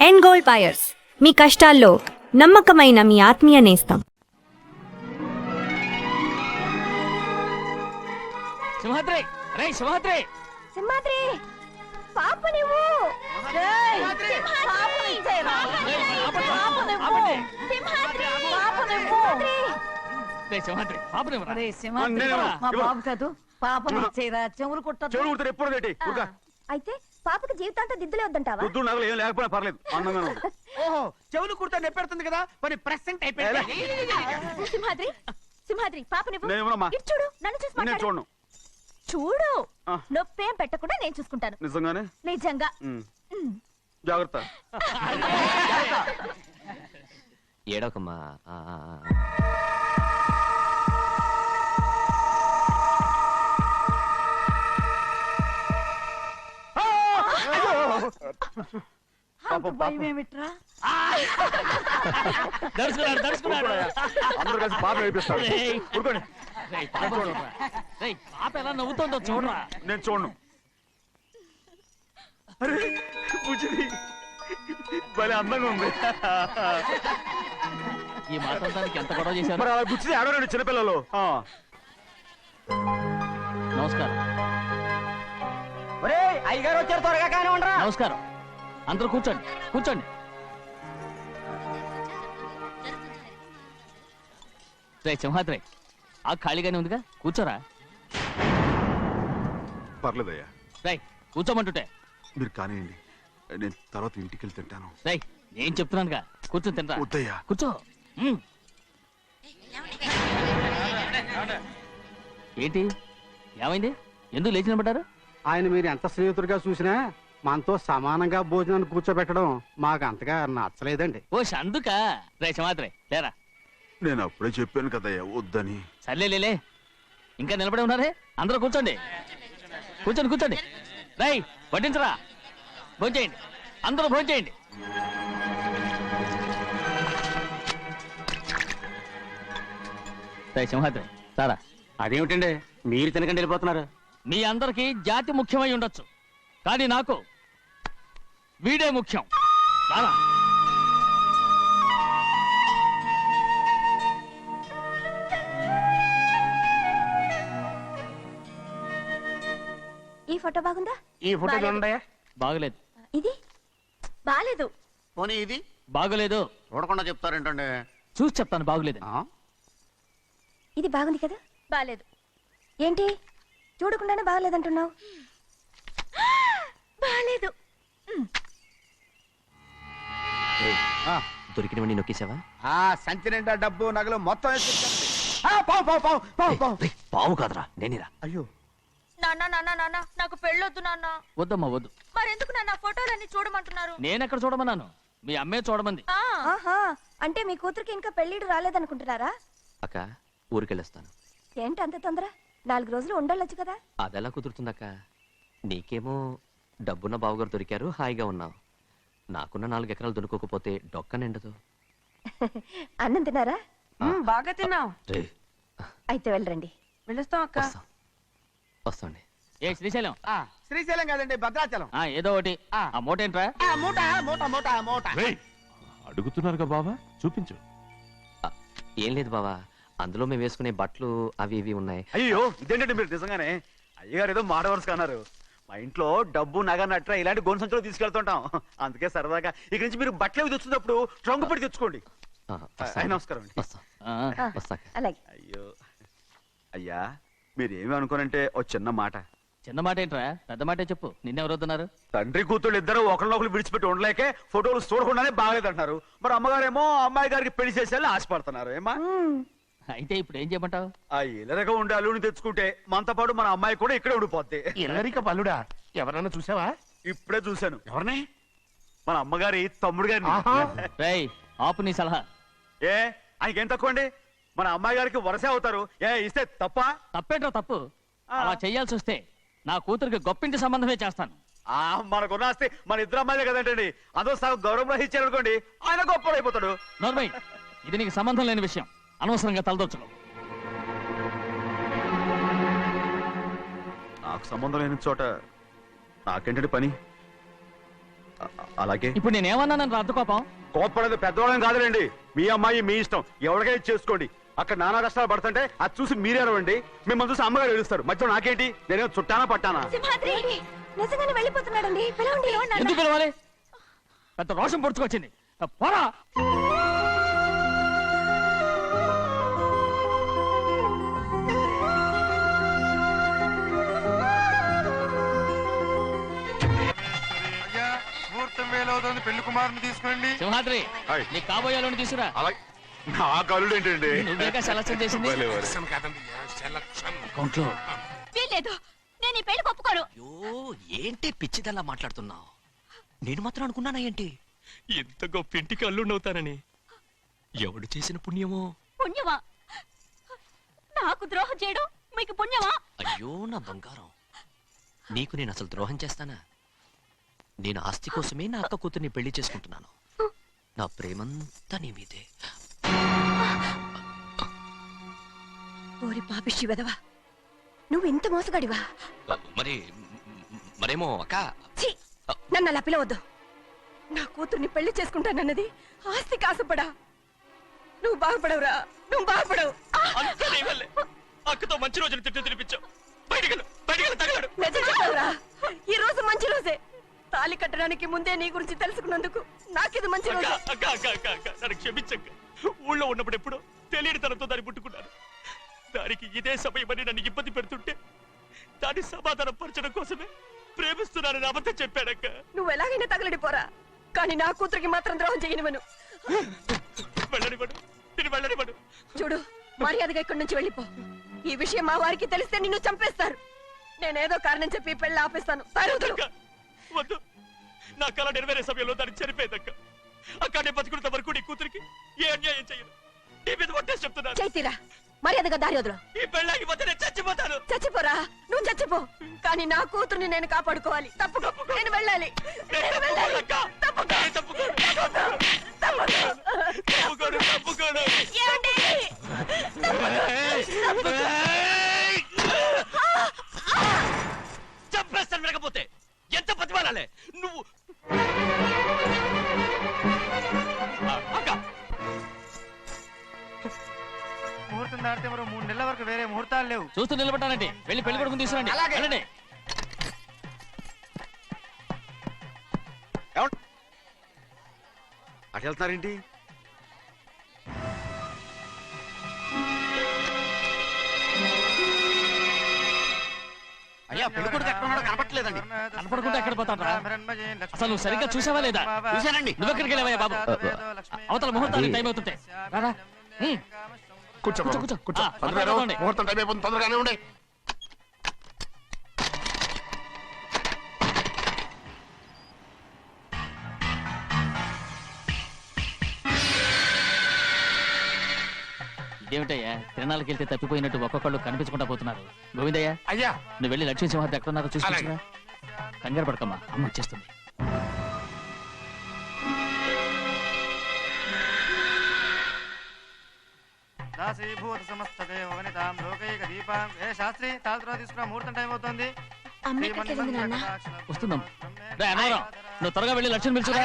And gold buyers, మీ కష్టాల్లో నమ్మకమైన మీ ఆత్మీయ నేస్తం. సింహాద్రి, రేయ్ సింహాద్రి, సింహాద్రి పాప నువ్వు సింహాద్రి పాపనివ్వరా. మా బాబు కాదు పాపని ఇచ్చేరా చెవులు కుట్ట ఎప్పుడు అయితే పాపకి జీవితాంతం దిద్దులే వద్దంటావా? దుద్దులు నగలు ఏం లేకపోయినా పర్లేదు, అందంగా ఉంది. ఓహో, చెవులు కుర్తా నెప్పెడుతుంది కదా, మరి ప్రెసెంట్ అయిపోయింది. సింహాద్రి సింహాద్రి పాప నువ్వు నేను ఇవ్వనమ్మా. ఇటు చూడు, నన్ను చూసి నేను మాట్లాడు. చూడను. చూడు ఆ. నొప్పేం పెట్టకుండా నేను చూసుకుంటాను. నిజంగానే నిజంగా. జాగ్రత్త. ఏడోకమ్మా. భయమేమిట్రా? దడుచుకున్నాడు, దడుచుకున్నాడు. అందరూ కలిసి పాప ఏడిపిస్తారు. రేయ్. ఊరుకోండి. రేయ్, పాప చూడరా. రేయ్, పాప ఎలా నవ్వుతుందో చూడరా. నేను చూడను. అరే బుజ్జిది భలే అందంగా ఉంది. ఈ మాట్లాడడానికి ఎంత గొడవ చేశారు. మరి అలా బుచ్చిది ఆడవారండి చిన్నపిల్లలు. నమస్కారం. అయ్యగారు వచ్చారు, త్వరగా కానీ ఉండరా. నమస్కారం. అందరూ కూర్చోండి, కూర్చోండి. రే సింహాద్రి, ఆ ఖాళీగానే ఉందిగా, కూర్చోరా. పర్లేదయ్యా, రేయ్ కూర్చోమంటుంటే. మీరు కానివ్వండి, నేను తర్వాత ఇంటికి వెళ్ళి తింటాను. రేయ్ నేను చెప్తున్నానుగా, కూర్చొని తినరా. వద్దయ్యా. కూర్చో. ఏంటి ఏమైంది, ఎందుకు లేచి నిలబడ్డారు? ఆయన మీరు ఎంత స్నేహితుడిగా చూసినా మనతో సమానంగా భోజనాన్ని కూర్చోబెట్టడం మాకు అంతగా నచ్చలేదండి. ఓ అందుక. రే సింహాద్రి లేరా. నేను అప్పుడే చెప్పాను కదయ్యా వద్దని. సర్లేలే, ఇంకా నిలబడి ఉన్నారే, అందరూ కూర్చోండి, కూర్చోండి, కూర్చోండి. రేయ్ వడ్డించరా, భోంచేయండి, అందరూ భోంచేయండి. రేయ్ సింహాద్రి సారా. అదేమిటండి మీరు తినకండి వెళ్ళిపోతున్నారు? మీ అందరికీ జాతి ముఖ్యమై ఉండొచ్చు, కానీ నాకు వీడే ముఖ్యం. రారా. ఈ ఫోటో బాగుందా? ఈ ఫోటో చూడండి. బాగలేదు. ఇది బాలేదు. పోనీ ఇది బాగలేదు. చూడకుండా చెప్తారేంటండి? చూసి చెప్తాను బాగలేదు. ఇది బాగుంది కదా? బాలేదు. ఏంటి చూడకుండానే బాగలేదంటున్నావు? బాలేదు. దొరికినవన్నీ నొక్కేసావా? సంచి నిండా డబ్బు నగలు మొత్తం పావు కాదురా, నేనేరా. అయ్యో నాన్న నాన్న నాన్న నాకు పెళ్ళొద్దు నాన్న. వద్దమ్మా వద్దు. మరెందుకు నాన్న ఫోటోలన్నీ చూడమంటున్నారు? నేనెక్కడ చూడమన్నాను, మీ అమ్మే చూడమంది. ఆహా, అంటే మీ కూతురికి ఇంకా పెళ్ళిడు రాలేదనుకుంటున్నారా? అక్క ఊరికెళ్ళొస్తాను. ఏంటి అంత తొందర? 4 రోజులు ఉండొచ్చు కదా. అదెలా కుదురుతుందక్క? నీకేమో డబ్బున్న బావగారు దొరికారు, హాయిగా ఉన్నావు. నాకున్న 4 ఎకరాలు దొరుకోకపోతే డొక్క నిండదు. అన్నం తిన్నారా? బాగా తిన్నావు. రే అయితే వెళ్ళరండి. వెళ్ళొస్తాం అక్క. వస్తాండి. ఏ శ్రీశైలం. శ్రీశైలం కాదండి, భద్రాచలం. ఏదో ఒకటి. ఆ మూట ఏంట్రా? మూట మూట మూట మూట. అడుగుతున్నారుగా బాబా, చూపించు. ఏం లేదు బావా, అందులో మేము వేసుకునే బట్టలు అవి ఇవి ఉన్నాయి. అయ్యో ఇదేంటంటే మీరు నిజంగానే అయ్యగారు ఏదో మాట వరుస అన్నారు. మా ఇంట్లో డబ్బు నగ నట్ర ఇలాంటి గోను సంచులు తీసుకెళ్తుంటాం, అందుకే సరదాగా ఇక నుంచి మీరు బట్టలు తెచ్చుకున్నప్పుడు ట్రంక్ పెట్టి తెచ్చుకోండి. నమస్కారం అండి. వస్తాక. అలాగే. అయ్యో అయ్యా, మీరేమి అనుకోనంటే ఓ చిన్న మాట. చిన్న మాట ఏంట్రా, పెద్ద మాటే చెప్పు. నిన్నెవరు వద్దన్నారు? తండ్రి కూతుళ్ళు ఇద్దరు ఒకరినొకరు విడిచిపెట్టి ఉండలేకే ఫోటోలు చూడకుండానే బాగలేదంటున్నారు. మరి అమ్మగారేమో అమ్మాయి గారికి పెళ్లి చేసేయాలని ఆశపడుతున్నారు. ఏమా అయితే ఇప్పుడు ఏం చేయమంటావు? ఆ ఇల్లరిగా ఉండే అల్లుడిని తెచ్చుకుంటే మనతో పాటు మన అమ్మాయి కూడా ఇక్కడే ఉండిపోద్ది. ఇల్లరిక పల్లుడా? ఎవరన్నా చూసావా? ఇప్పుడే చూశాను. ఎవరిని? మన అమ్మగారి తమ్ముడు గారిని. రేయ్ ఆపు నీ సలహా. ఏ ఆయనకేం తక్కువ అండి? మన అమ్మాయి గారికి వరసే అవుతారు. ఏ ఇస్తే తప్ప? తప్పేంట్రా తప్పు. అలా చెయ్యాల్సి వస్తే నా కూతురికి గొప్పింటి సంబంధమే చేస్తాను. మనకున్న ఆస్తి మన ఇద్దరు అమ్మాయిలే కదంటండి. అదో సగం గౌరవం ఇచ్చారు అనుకోండి, ఆయన గొప్పడైపోతాడు. నోర్మై, ఇది నీకు సంబంధం లేని విషయం, అనవసరంగా తలదొచ్చుకో. నాకు సంబంధం లేని చోట నాకేంటంటే పని? అలాగే. ఇప్పుడు నేనేమన్నానని రద్దు కోపం? కోప్పడేది పెద్దవాళ్ళని కాదులేండి. మీ అమ్మాయి మీ ఇష్టం, ఎవరికైనా చేసుకోండి. అక్కడ నానా కష్టాలు పడుతుంటే అది చూసి మీరేరవండి. మిమ్మల్ని చూసి అమ్మగారు ఏడుస్తారు. మధ్యలో నాకేంటి? నేనేం చుట్టానా పట్టానా? సింహాద్రి నిజంగానే వెళ్ళిపోతున్నాడండి. పిలవండి. ఎందుకు పిలవాలి? పెద్ద రోషం పొడుచుకొచ్చింది. పోరా. ముహూర్తం వేలవుతుంది, పెళ్లి కుమారుని తీసుకురండి. సింహాద్రి హాయ్. నీ కాబోయేలోని తీసుకురా. అలాగే. నా కళ్ళు ఏంటండి? నువ్వేగా సెలక్షన్ చేసింది. అకౌంట్లో వీల్లేదు, నేను ఈ పెళ్లి ఒప్పుకోను. అయ్యో ఏంటి పిచ్చిదల్లా మాట్లాడుతున్నావు? నేను మాత్రం అనుకున్నానా ఏంటి ఎంత గొప్ప ఇంటికి అల్లుండవుతానని? ఎవడు చేసిన పుణ్యమో? పుణ్యమా? నాకు ద్రోహం చేయడం మీకు పుణ్యమా? అయ్యో నా బంగారం, నీకు నేను అసలు ద్రోహం చేస్తానా? నేను ఆస్తి కోసమే నా అక్క కూతుర్ని పెళ్లి చేసుకుంటున్నాను. నా ప్రేమంతా నీ మీదే. ఓరి పాపిష్టి వెదవా, నువ్వు ఇంత మోసగాడివా? మరేమో అక్క. ఛీ, నన్ను అలా పిలవద్దు. నా కూతుర్ని పెళ్లి చేసుకుంటానన్నది ఆస్తి కాసపడా. నువ్వు బాగుపడవురా, నువ్వు బాగుపడవు. అక్కతో మంచి రోజులు తిట్టు తినిపించావు. బయటకెళ్ళు, తగలడు. నిజం చెప్పవురా, ఈ రోజు మంచి రోజే. తాళి కట్టడానికి ముందే నీ గురించి తెలుసుకున్నందుకు నాకిది మంచి రోజు. నన్ను క్షమించక్క. ఊళ్ళో ఉన్నప్పుడు ఎప్పుడో తెలియని తనంతో దాన్ని పుట్టుకున్నాను. దానికి ఇదే సమయమని నన్ను ఇబ్బంది పెడుతుంటే దాన్ని సమాధానం పరచడం కోసమే ప్రేమిస్తున్నానని అబద్ధం చెప్పాడక్క. నువ్వు ఎలాగైనా తగలడిపోరా, కానీ నా కూతురికి మాత్రం ద్రోహం చేయనివను. వెళ్ళనివ్వడు, నేను వెళ్ళనివ్వడు. చూడు, మర్యాదగా ఇక్కడి నుంచి వెళ్ళిపో. ఈ విషయం మా వారికి తెలిస్తే నిన్ను చంపేస్తారు. నేనేదో కారణం చెప్పి పెళ్లి ఆపేస్తాను. అక్క, వద్దు. నా కళ నెరవేరే సమయంలో దాన్ని చనిపోయేదక్క. అక్క నేను బతుకున్నంత వరకు నీ కూతురికి ఏ అన్యాయం చేయను. నీ మీద ఒట్టేసి చెప్తున్నాను. చైతీరా, మర్యాదగా దారి వదులు. ఈ పెళ్ళాకి పోతే నేను చచ్చిపోతాను. చచ్చిపోరా, నువ్వు చచ్చిపో, కానీ నా కూతుర్ని నేను కాపాడుకోవాలి. తప్పుకో, నేను వెళ్ళాలి. నేను వెళ్ళాలి. తప్పుకో. తప్పుకోను. ఏమండి? చంపేస్తాను. వినకపోతే ఎంత బతిమాలాలే నువ్వు? అక్క, ముహూర్తం దాటితే మరో 3 నెలల వరకు వేరే ముహూర్తాలు లేవు. చూస్తూ నిలబడ్డానండి. వెళ్ళి పెళ్లి కొడుకుని తీసుకురండి. వెళ్ళండి. అటు వెళ్తున్నారేంటి? అయ్యా పెళ్లి కొడుకు ఎక్కడ ఉన్నాడో కనపట్లేదండి. కనపడకుండా ఎక్కడ పోతాడ్రా? అసలు నువ్వు సరిగ్గా చూసావా లేదా? చూశానండి. నువ్వెక్కడికి వెళ్ళావయ్యా బాబు? అవతల ముహూర్తానికి టైం అవుతుంటే రారా. కూర్చో కూర్చో, కూర్చో. కూర్చో. ఆ, పద్మగారు, పదకొండి. ముహూర్తం టైం అయిపోతుంది, తొందరగానే ఉండే. ఇదేమిటయ్యా, తిరణాలకు వెళ్తే తప్పిపోయినట్టు ఒక్కొక్కళ్ళు కనిపించకుండా పోతున్నారు. గోవిందయ్య, అయ్యా నువ్వు వెళ్ళి లక్ష్మీ సింహాద్రి ఎక్కడ ఉన్నారో చూసుకుంటున్నా. కంగారు పడకమ్మా, అమ్మ వచ్చేస్తుంది. దాసీభూత సమస్త దేవనితాం లోకైక దీపాం. ఏ శాస్త్రి, తాళ తీసుకురా, ముహూర్తం టైం అవుతుంది. అమ్మ ఎక్కడికి వెళ్ళింది నాన్న? వస్తుందమ్మ. రే అన్నవరం, నువ్వు త్వరగా వెళ్ళి లక్ష్మణ్ పిలుచురా.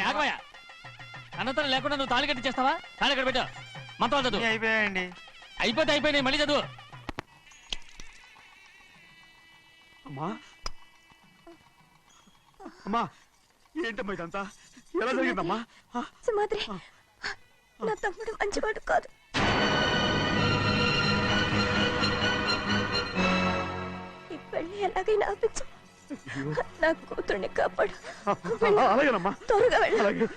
ఆగమయ్య, అన్నతరం లేకుండా నువ్వు తాళి కట్టి చేస్తావా? తాళి ఎక్కడ పెట్టావు? మంత్రాలు చదువు. అయిపోయాయండి. అయిపోతే అయిపోయినాయి, మళ్ళీ చదువు. అమ్మా, అమ్మా, ఏంటమ్మా ఇదంతా? ఎలా జరిగిందమ్మా? సింహాద్రి, నా తమ్ముడు మంచివాడు కాదు. ఈ పెళ్లి ఎలాగైనా ఆపించు. నా కూతుర్ని కాపాడు. అలాగేనమ్మా, త్వరగా వెళ్ళు. అలాగే.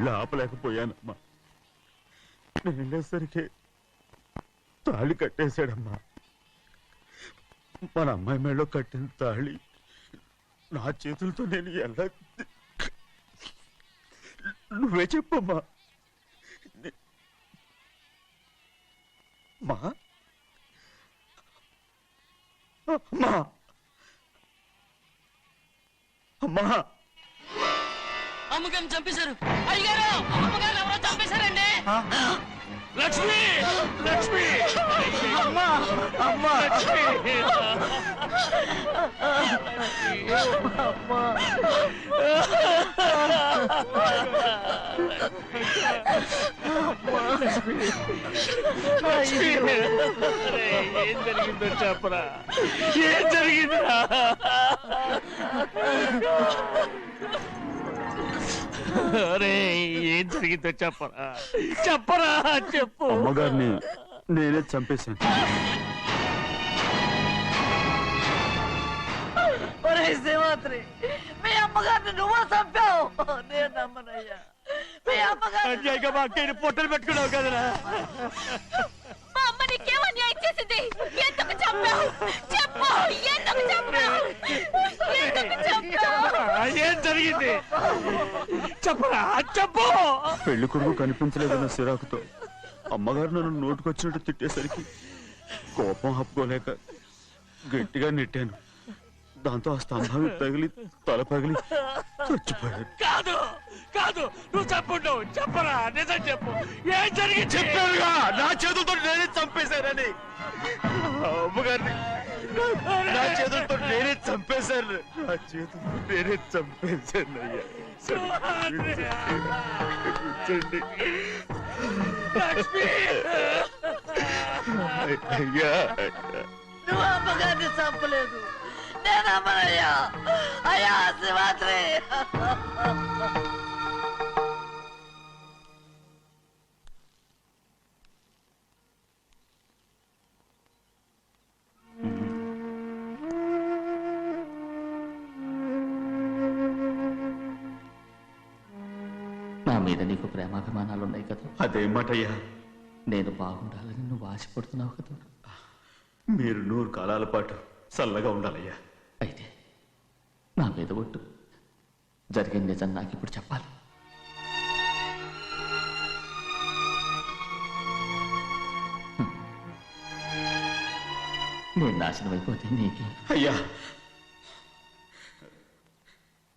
కళ్ళు ఆపలేకపోయానమ్మా. నేను వెళ్ళేసరికి తాళి కట్టేశాడమ్మా. మన అమ్మాయి మేడలో కట్టిన తాళి నా చేతులతో నేను ఎలా... నువ్వే చెప్పమ్మా. మా అమ్మా అమ్మా అమ్మగారిని చంపేశారు అయ్యగారు. అమ్మగారు ఎవరో చంపేశారండి. లక్ష్మి లక్ష్మి అమ్మా అమ్మా ఏం జరిగిందో చెప్పరా? ఏం జరిగిందిరా? అరే ఏం జరిగిందో చెప్పరా? చెప్పరా? చెప్పు. అమ్మగారిని నేనే చంపేశాను. ఒరే శివాత్రి, మీ అమ్మగారిని నువ్వు చంపావు. నేను నమ్మనయ్యా. మీ అమ్మగారు అన్యాయంగా మా అక్కయ్యని పొట్టలు పెట్టుకున్నావు కదరా? మా అమ్మ నీకేం అన్యాయం చేసింది? ఎందుకు చంపావు? చెప్పు, ఎందుకు చంపావు? ఎందుకు చంపావు? ఏం జరిగింది? చెప్పరా? చెప్పు. పెళ్లి కొడుకు కనిపించలేదన్న సిరాకుతో అమ్మగారు నన్ను నోటుకొచ్చినట్టు తిట్టేసరికి కోపం ఆపుకోలేక గట్టిగా నెట్టాను. దాంతో ఆ స్తంభాన్ని తగిలి తల పగిలి చచ్చిపోయాడు. కాదు కాదు, నువ్వు చెప్పుండవు. చెప్పరా? నిజం చెప్పు. ఏం జరిగింది? చెప్పానుగా, నా చేతులతో నేనే చంపేశానని. అమ్మగారిని నా చేతులతో నేనే చంపేశాను. నా చేతులతో నేనే చంపేశాను. అయ్యా కూర్చోండి. అయ్యా నువ్వు అమ్మగారిని చంపలేదు. నేను నమ్మనయ్యా. అయ్యా శివాత్రి. నా మీద నీకు ప్రేమాభిమానాలున్నాయి కదా. అదేమాటయ్యా, నేను బాగుండాలని నువ్వు ఆశపడుతున్నావు కదా. మీరు 100 కాలాల పాటు చల్లగా ఉండాలయ్యా. అయితే నా మీద ఒట్టు. జరిగిన నిజం నాకు ఇప్పుడు చెప్పాలి. నేను నాశనం అయిపోతే నీకే. అయ్యా,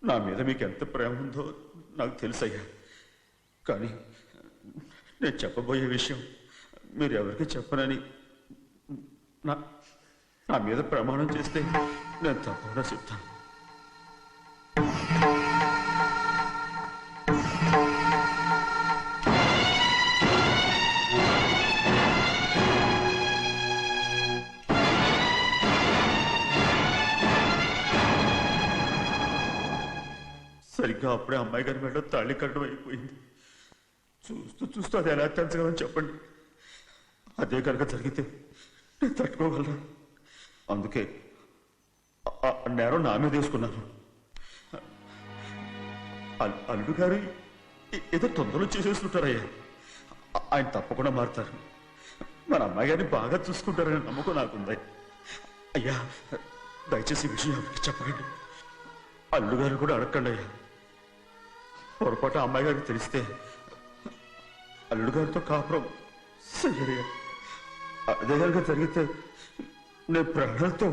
నా మీద మీకు ఎంత ప్రేమ ఉందో నాకు తెలుసయ్యా. కానీ నేను చెప్పబోయే విషయం మీరు ఎవరికి చెప్పనని నా మీద ప్రమాణం చేస్తే నేను తప్పకుండా చెప్తాను. సరిగ్గా అప్పుడే అమ్మాయి గారి మెడలో తాళి కట్టడం అయిపోయింది. చూస్తూ చూస్తూ అది ఎలా తెంచగలని చెప్పండి. అదే కనుక జరిగితే నేను తట్టుకోగలరా? అందుకే నేరం నా మీద వేసుకున్నాను. అల్లుడు గారు ఏదో తొందరలో చేసేస్తుంటారయ్యా. ఆయన తప్పకుండా మారుతారు. మన అమ్మాయి గారిని బాగా చూసుకుంటారనే నమ్మకం నాకుంది. అయ్యా, దయచేసి ఈ విషయం ఎవరికి చెప్పకండి. అల్లుడు గారు కూడా అడగండి అయ్యా. పొరపాటు అమ్మాయి గారికి తెలిస్తే అల్లుడు గారితో కాపురం చెయ్యరయ్యా. అదే కనుక జరిగితే నేను ప్రాణాలతో